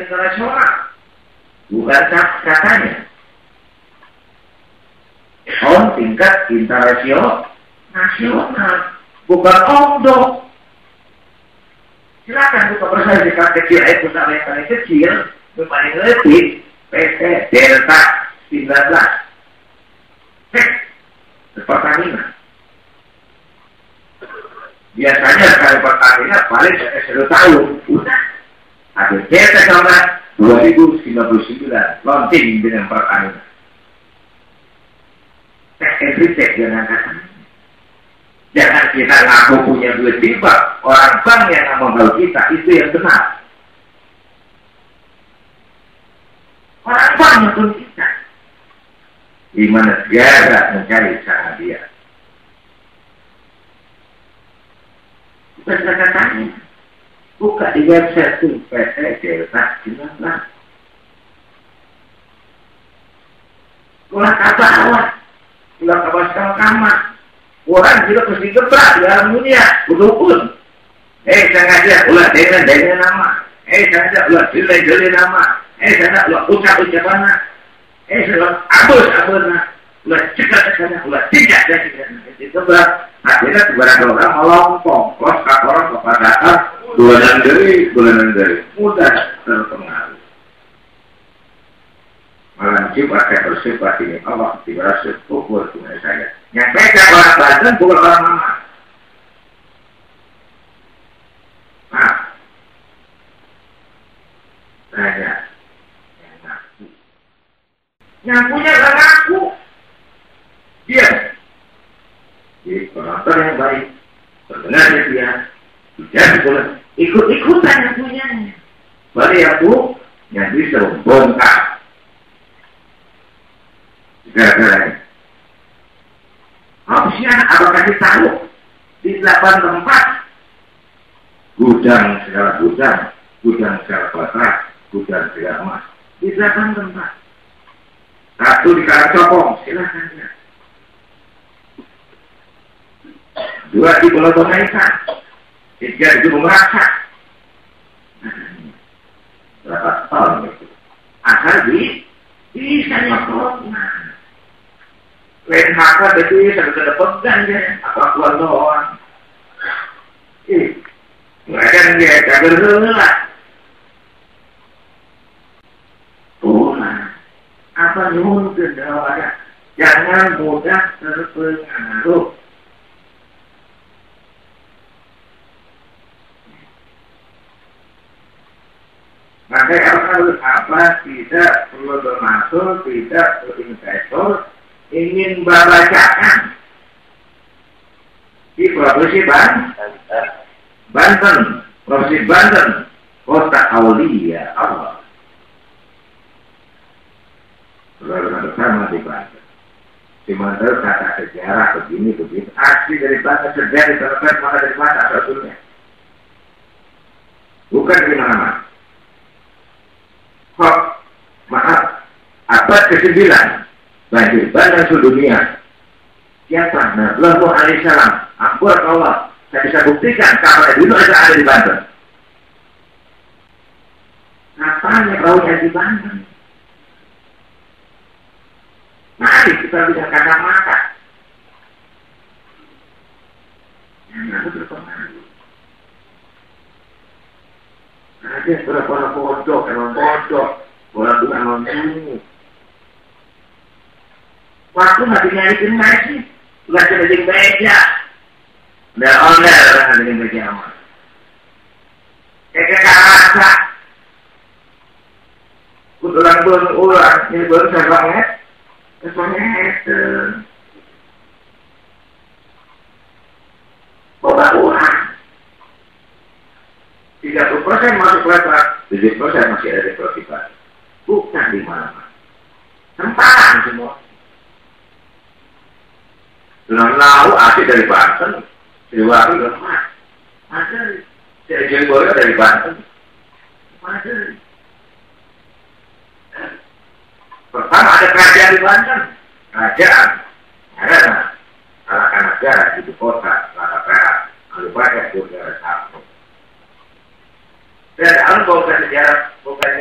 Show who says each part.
Speaker 1: internasional. Bukan katanya. Tingkat internasional. Bukan omdo. Silakan buka persertifikat kecil itu sampai yang paling kecil, yang paling lebih PT Delta 19. Pertamina. Biasanya sekali Pertamina paling 1 tahun. Udah. Ada Delta sama 2099 launching dengan Pertamina. Cek jangan kata. Jangan kita ngaku punya duit tiba orang bank yang ngomong kita itu yang benar. Orang bank yang kita. Di mana negara mencari cara dia. Bukan kata-katanya. Buka di website itu PT Delta 19. Pulang ke bawah. Pulang ke bawah kamar. Orang juga mesti gebrak di dalam dunia. Betul-betul. Saya ngajak ulah dengan nama. Saya ngajak ulah jeli nama. Saya ngajak ulah ucap-ucapan. Sebab abus-abusnya, ulah cekak-cekaknya, ulah tidak-tidak. Itu berat. Akhirnya kepada orang melompong. Kos orang kepada bulanan dari. Mudah terpengaruh. Malam Jumat saya bersifat ini. Allah diberasa pukul dengan saya. Yang pegang orang Banten pukul orang Mama. Nah. Saya. Yang punya gak ngaku. Dia. Jadi penonton yang baik. Pendengarnya dia. Tidak ikut-ikutan yang punyanya. Baru yang bu. Yang bisa membongkar. Gara-gara. Habisnya apa kasih tahu. Di 8 tempat. Gudang segala gudang. Gudang segala baterai. Gudang segala emas. Di 8 tempat. 1 di Karangcopong, silahkan ya. 2 di Pulau Bangaisan, 3 di Gunung Raksa. Berapa tahun itu? Asal bisa nyokot. Lain haka itu bisa pegang ya. Apa kuat doang. Nggak ada dia cagar lah. Apa nyuhun ke dawada, jangan mudah terpengaruh. Maka apa tidak perlu bermasuk, tidak berinvestor, ingin bacakan di Provinsi Banten, Provinsi Banten, Kota Aulia Allah. Bersama di Banten. Dimana kata sejarah begini. Asli dari Banten sejarah terkait mana dari mana asal-usulnya. Bukan di mana-mana. Kok, maaf, abad ke-9 banjir bandang sedunia. Siapa? Nabi alaihissalam. Ampun Allah. Saya bisa buktikan kapal dulu ada di Banten. Apanya baunya di Banten? Mari kita bisa kata-mata. Yang itu berpengaruh. Ada berapa bodoh, emang bodoh. Bola tuh emang dulu. Waktu nggak dinyanyiin lagi. Nggak jadi meja. Udah ondel orang jadi meja aman. Kayak rasa. Kutulan ulang. Ini baru saya banget. Kesannya itu bola uang 30% masuk lepas 7% masih ada di Provinsi. Bukan di mana-mana temparan semua. Dengan lalu asli dari Banten Siliwangi lemah ada Sejeng Boyo dari Banten ada. Pertama ada kerajaan di Banten. Kerajaan. Ada Alakan negara, ibu kota, Laka Perak, Alu Badak, Negara Sabtu. Dan dalam bukan sejarah, bukan